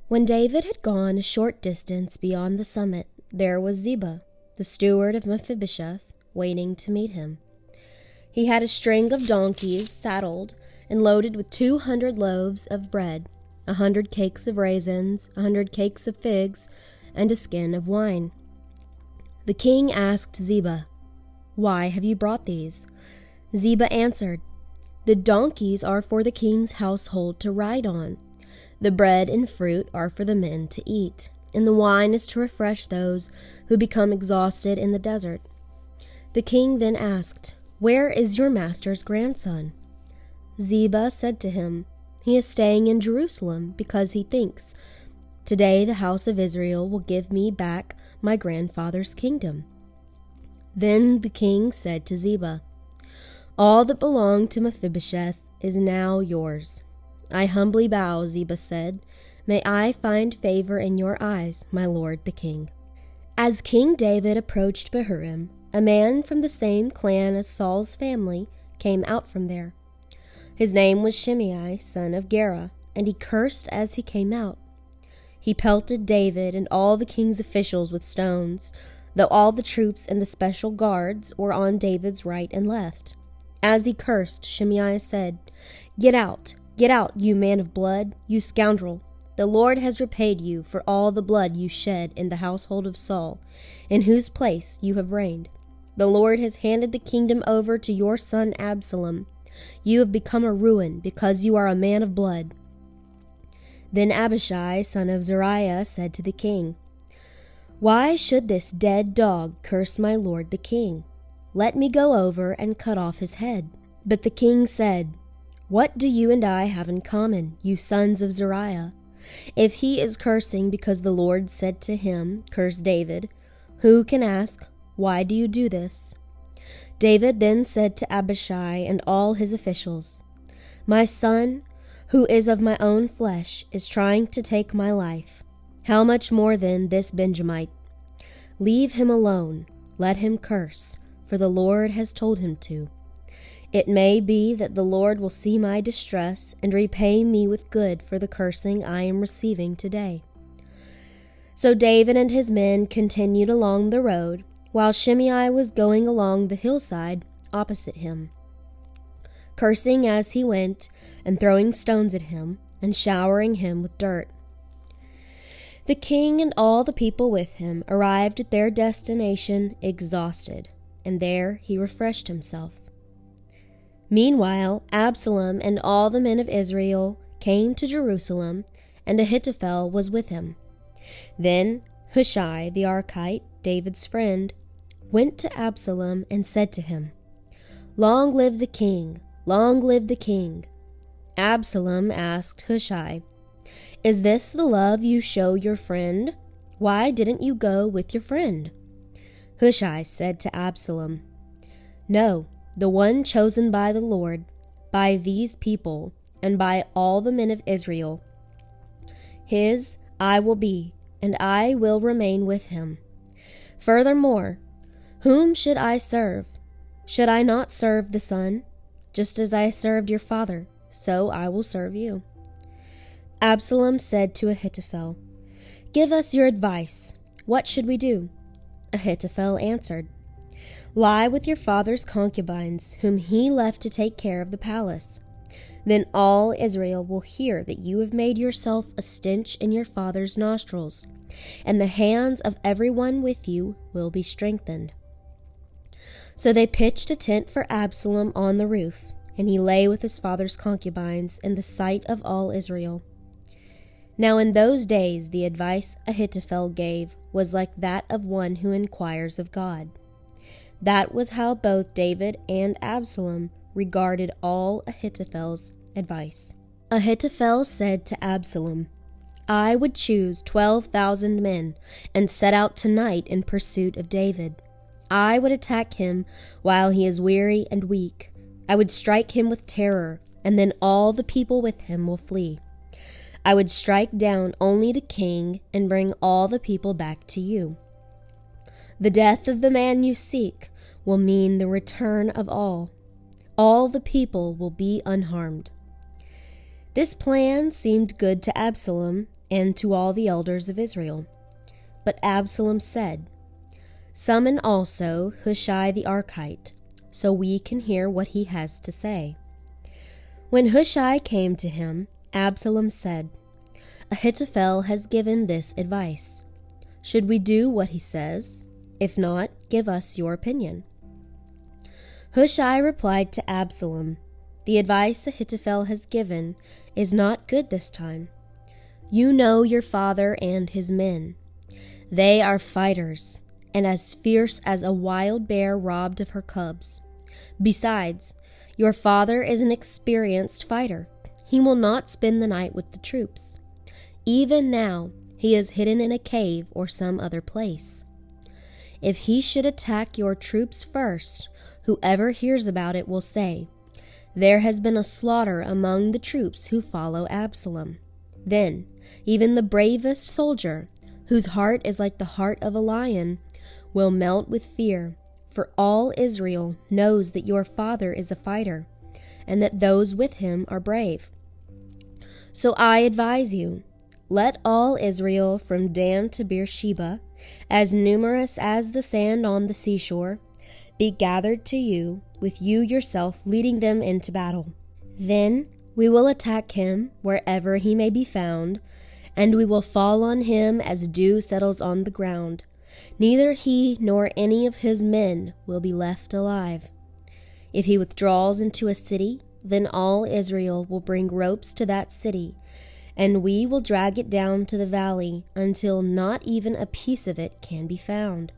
When David had gone a short distance beyond the summit, there was Ziba, the steward of Mephibosheth, waiting to meet him. He had a string of donkeys saddled and loaded with 200 loaves of bread, 100 cakes of raisins, 100 cakes of figs, and a skin of wine. The king asked Ziba, "Why have you brought these?" Ziba answered, "The donkeys are for the king's household to ride on. The bread and fruit are for the men to eat, and the wine is to refresh those who become exhausted in the desert." The king then asked, "Where is your master's grandson?" Ziba said to him, "He is staying in Jerusalem because he thinks, 'Today the house of Israel will give me back my grandfather's kingdom.'" Then the king said to Ziba, "All that belonged to Mephibosheth is now yours." "I humbly bow," Ziba said. "May I find favor in your eyes, my lord the king." As King David approached Bahurim, a man from the same clan as Saul's family came out from there. His name was Shimei, son of Gera, and he cursed as he came out. He pelted David and all the king's officials with stones, though all the troops and the special guards were on David's right and left. As he cursed, Shimei said, Get out, you man of blood, you scoundrel. The Lord has repaid you for all the blood you shed in the household of Saul, in whose place you have reigned. The Lord has handed the kingdom over to your son Absalom. You have become a ruin because you are a man of blood." Then Abishai, son of Zeruiah, said to the king, "Why should this dead dog curse my lord the king? Let me go over and cut off his head." But the king said, "What do you and I have in common, you sons of Zeruiah? If he is cursing because the Lord said to him, 'Curse David,' who can ask, 'Why do you do this?'" David then said to Abishai and all his officials, "My son, who is of my own flesh, is trying to take my life. How much more then this Benjamite? Leave him alone, let him curse, for the Lord has told him to. It may be that the Lord will see my distress and repay me with good for the cursing I am receiving today." So David and his men continued along the road, while Shimei was going along the hillside opposite him, cursing as he went and throwing stones at him and showering him with dirt. The king and all the people with him arrived at their destination exhausted, and there he refreshed himself. Meanwhile, Absalom and all the men of Israel came to Jerusalem, and Ahithophel was with him. Then Hushai the Archite, David's friend, went to Absalom and said to him, "Long live the king! Long live the king!" Absalom asked Hushai, "Is this the love you show your friend? Why didn't you go with your friend?" Hushai said to Absalom, "No, the one chosen by the Lord, by these people, and by all the men of Israel. His I will be, and I will remain with him. Furthermore, whom should I serve? Should I not serve the Son? Just as I served your father, so I will serve you." Absalom said to Ahithophel, "Give us your advice. What should we do?" Ahithophel answered, "Lie with your father's concubines, whom he left to take care of the palace. Then all Israel will hear that you have made yourself a stench in your father's nostrils, and the hands of everyone with you will be strengthened." So they pitched a tent for Absalom on the roof, and he lay with his father's concubines in the sight of all Israel. Now in those days the advice Ahithophel gave was like that of one who inquires of God. That was how both David and Absalom regarded all Ahithophel's advice. Ahithophel said to Absalom, "I would choose 12,000 men and set out tonight in pursuit of David. I would attack him while he is weary and weak. I would strike him with terror, and then all the people with him will flee. I would strike down only the king and bring all the people back to you. The death of the man you seek will mean the return of all. All the people will be unharmed." This plan seemed good to Absalom, and to all the elders of Israel. But Absalom said, "Summon also Hushai the Archite, so we can hear what he has to say." When Hushai came to him, Absalom said, "Ahithophel has given this advice. Should we do what he says? If not, give us your opinion." Hushai replied to Absalom, "The advice Ahithophel has given is not good this time. You know your father and his men. They are fighters, and as fierce as a wild bear robbed of her cubs. Besides, your father is an experienced fighter. He will not spend the night with the troops. Even now, he is hidden in a cave or some other place. If he should attack your troops first, whoever hears about it will say, 'There has been a slaughter among the troops who follow Absalom.' Then, even the bravest soldier, whose heart is like the heart of a lion, will melt with fear, for all Israel knows that your father is a fighter, and that those with him are brave. So I advise you, let all Israel from Dan to Beersheba, as numerous as the sand on the seashore, be gathered to you, with you yourself leading them into battle. Then we will attack him wherever he may be found, and we will fall on him as dew settles on the ground. Neither he nor any of his men will be left alive. If he withdraws into a city, then all Israel will bring ropes to that city, and we will drag it down to the valley until not even a piece of it can be found."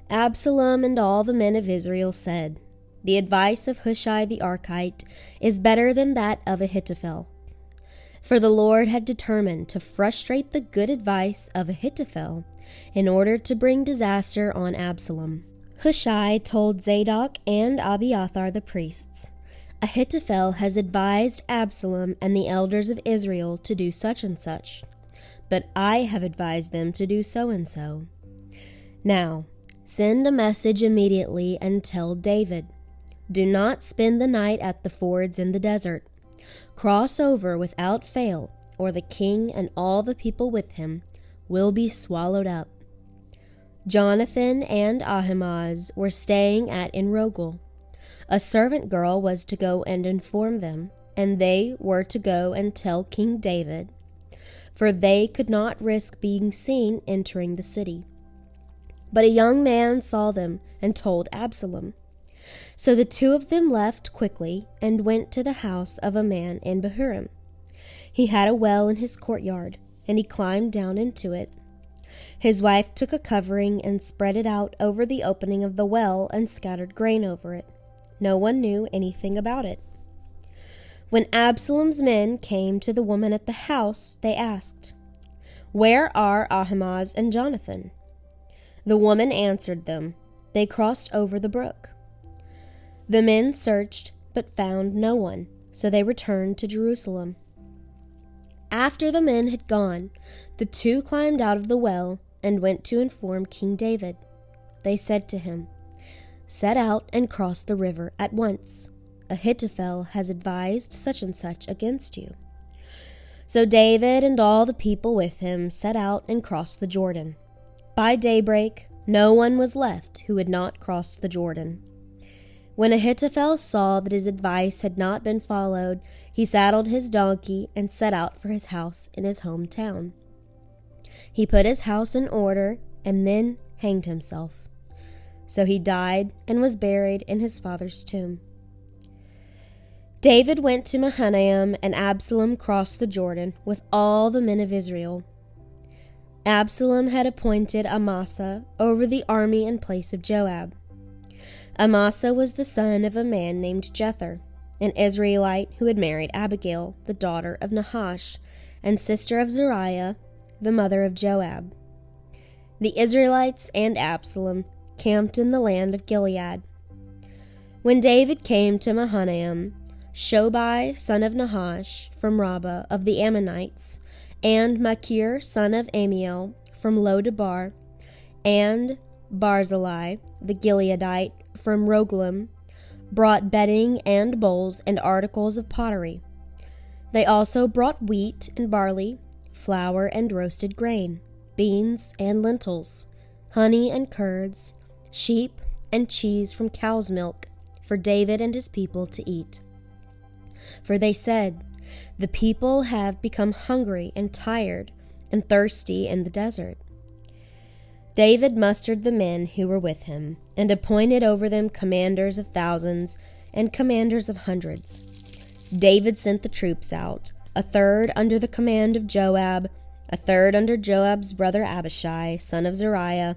Absalom and all the men of Israel said, "The advice of Hushai the Archite is better than that of Ahithophel." For the Lord had determined to frustrate the good advice of Ahithophel in order to bring disaster on Absalom. Hushai told Zadok and Abiathar the priests, "Ahithophel has advised Absalom and the elders of Israel to do such and such, but I have advised them to do so and so. Now, send a message immediately and tell David, 'Do not spend the night at the fords in the desert. Cross over without fail, or the king and all the people with him will be swallowed up.'" Jonathan and Ahimaaz were staying at Enrogel. A servant girl was to go and inform them, and they were to go and tell King David, for they could not risk being seen entering the city. But a young man saw them and told Absalom. So the two of them left quickly and went to the house of a man in Bahurim. He had a well in his courtyard, and he climbed down into it. His wife took a covering and spread it out over the opening of the well and scattered grain over it. No one knew anything about it. When Absalom's men came to the woman at the house, they asked, "Where are Ahimaaz and Jonathan?" The woman answered them, "They crossed over the brook." The men searched, but found no one, so they returned to Jerusalem. After the men had gone, the two climbed out of the well and went to inform King David. They said to him, "Set out and cross the river at once. Ahithophel has advised such and such against you." So David and all the people with him set out and crossed the Jordan. By daybreak, no one was left who had not crossed the Jordan. When Ahithophel saw that his advice had not been followed, he saddled his donkey and set out for his house in his hometown. He put his house in order and then hanged himself. So he died and was buried in his father's tomb. David went to Mahanaim, and Absalom crossed the Jordan with all the men of Israel. Absalom had appointed Amasa over the army in place of Joab. Amasa was the son of a man named Jether, an Israelite who had married Abigail, the daughter of Nahash, and sister of Zeruiah, the mother of Joab. The Israelites and Absalom camped in the land of Gilead. When David came to Mahanaim, Shobai, son of Nahash, from Rabbah of the Ammonites, and Machir, son of Amiel, from Lo-debar, and Barzillai, the Gileadite, from Rogelim, brought bedding and bowls and articles of pottery. They also brought wheat and barley, flour and roasted grain, beans and lentils, honey and curds, sheep and cheese from cow's milk for David and his people to eat. For they said, "The people have become hungry and tired and thirsty in the desert." David mustered the men who were with him and appointed over them commanders of thousands and commanders of hundreds. David sent the troops out, a third under the command of Joab, a third under Joab's brother Abishai, son of Zeruiah,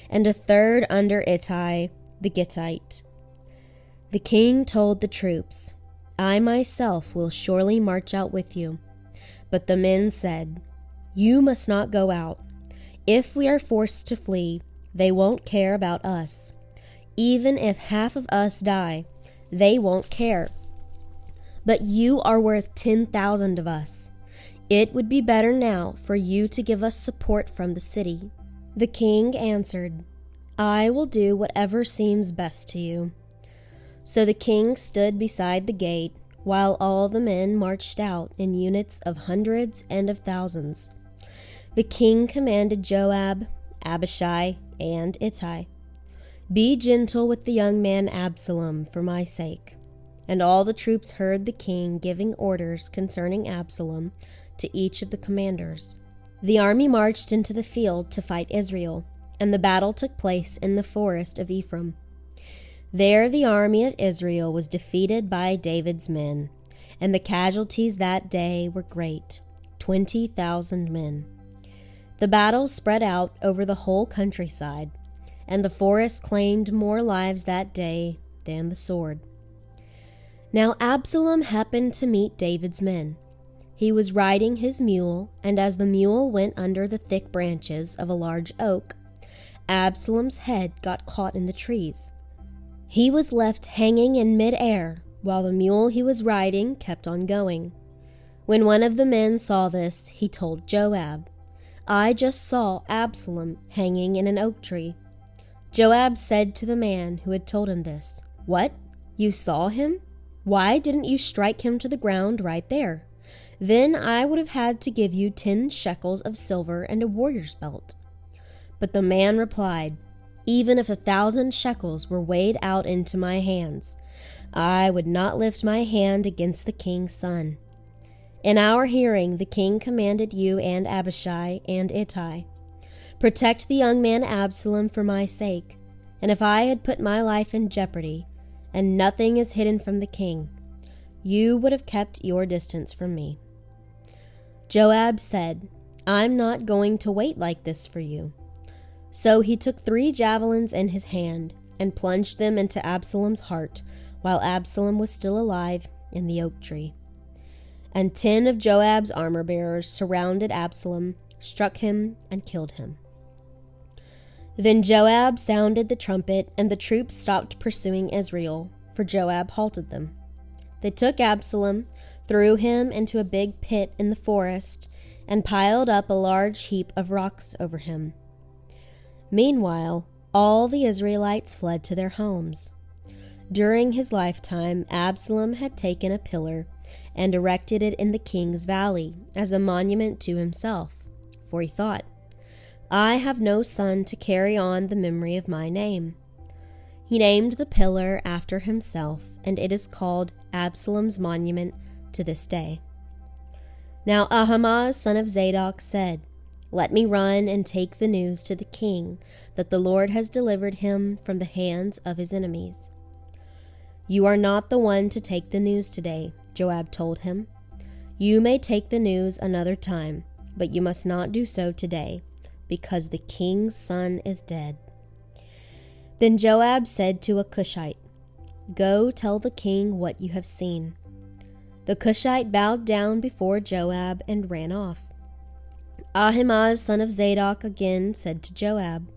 and a third under Ittai the Gittite. The king told the troops, "I myself will surely march out with you." But the men said, "You must not go out. If we are forced to flee, they won't care about us. Even if half of us die, they won't care. But you are worth 10,000 of us. It would be better now for you to give us support from the city." The king answered, "I will do whatever seems best to you." So the king stood beside the gate, while all the men marched out in units of hundreds and of thousands. The king commanded Joab, Abishai, and Ittai, "Be gentle with the young man Absalom for my sake." And all the troops heard the king giving orders concerning Absalom to each of the commanders. The army marched into the field to fight Israel, and the battle took place in the forest of Ephraim. There the army of Israel was defeated by David's men, and the casualties that day were great, 20,000 men. The battle spread out over the whole countryside, and the forest claimed more lives that day than the sword. Now Absalom happened to meet David's men. He was riding his mule, and as the mule went under the thick branches of a large oak, Absalom's head got caught in the trees. He was left hanging in mid-air, while the mule he was riding kept on going. When one of the men saw this, he told Joab, "I just saw Absalom hanging in an oak tree." Joab said to the man who had told him this, "What? You saw him? Why didn't you strike him to the ground right there? Then I would have had to give you 10 shekels of silver and a warrior's belt." But the man replied, "Even if 1,000 shekels were weighed out into my hands, I would not lift my hand against the king's son. In our hearing, the king commanded you and Abishai and Ittai, protect the young man Absalom for my sake. And if I had put my life in jeopardy, and nothing is hidden from the king, you would have kept your distance from me." Joab said, "I'm not going to wait like this for you." So he took 3 javelins in his hand and plunged them into Absalom's heart while Absalom was still alive in the oak tree. And 10 of Joab's armor-bearers surrounded Absalom, struck him, and killed him. Then Joab sounded the trumpet, and the troops stopped pursuing Israel, for Joab halted them. They took Absalom, threw him into a big pit in the forest, and piled up a large heap of rocks over him. Meanwhile, all the Israelites fled to their homes. During his lifetime, Absalom had taken a pillar and erected it in the king's valley as a monument to himself, for he thought, "I have no son to carry on the memory of my name." He named the pillar after himself, and it is called Absalom's monument to this day. Now Ahimaaz, son of Zadok, said, "Let me run and take the news to the king that the Lord has delivered him from the hands of his enemies." "You are not the one to take the news today," Joab told him. "You may take the news another time, but you must not do so today, because the king's son is dead." Then Joab said to a Cushite, "Go tell the king what you have seen." The Cushite bowed down before Joab and ran off. Ahimaaz, son of Zadok, again said to Joab,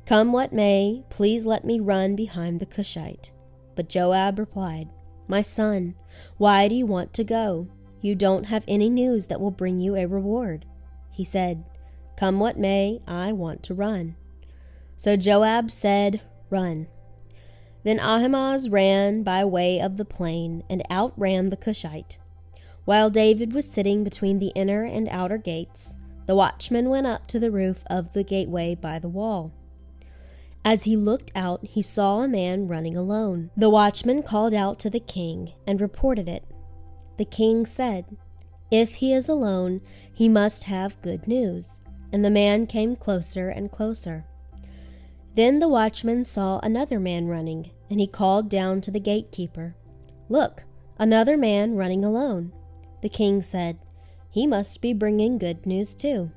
"Come what may, please let me run behind the Cushite." But Joab replied, "My son, why do you want to go? You don't have any news that will bring you a reward." He said, "Come what may, I want to run." So Joab said, "Run." Then Ahimaaz ran by way of the plain and outran the Cushite. While David was sitting between the inner and outer gates, the watchman went up to the roof of the gateway by the wall. As he looked out, he saw a man running alone. The watchman called out to the king and reported it. The king said, "If he is alone, he must have good news." And the man came closer and closer. Then the watchman saw another man running, and he called down to the gatekeeper, "Look, another man running alone." The king said, "He must be bringing good news too."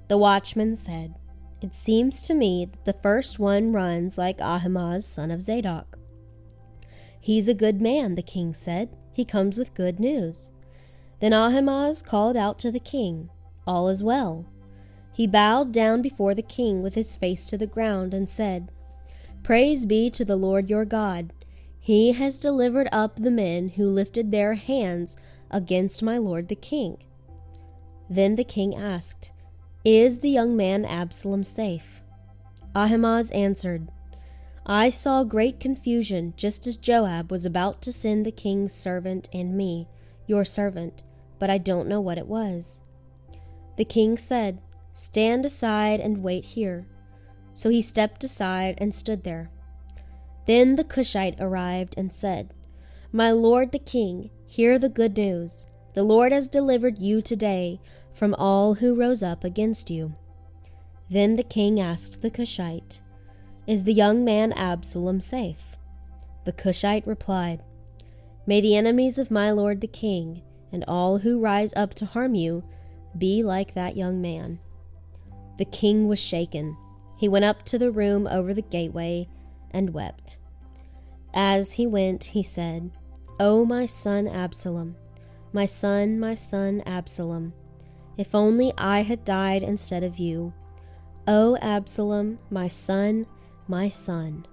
The watchman said, "It seems to me that the first one runs like Ahimaaz, son of Zadok." "He's a good man," the king said. "He comes with good news." Then Ahimaaz called out to the king, "All is well." He bowed down before the king with his face to the ground and said, "Praise be to the Lord your God. He has delivered up the men who lifted their hands against my lord the king." Then the king asked, "Is the young man Absalom safe?" Ahimaaz answered, "I saw great confusion just as Joab was about to send the king's servant and me, your servant, but I don't know what it was." The king said, "Stand aside and wait here." So he stepped aside and stood there. Then the Cushite arrived and said, "My lord the king, hear the good news. The Lord has delivered you today from all who rose up against you." Then the king asked the Cushite, "Is the young man Absalom safe?" The Cushite replied, "May the enemies of my lord the king, and all who rise up to harm you, be like that young man." The king was shaken. He went up to the room over the gateway and wept. As he went, he said, "O my son Absalom, my son Absalom, if only I had died instead of you. O Absalom, my son, my son."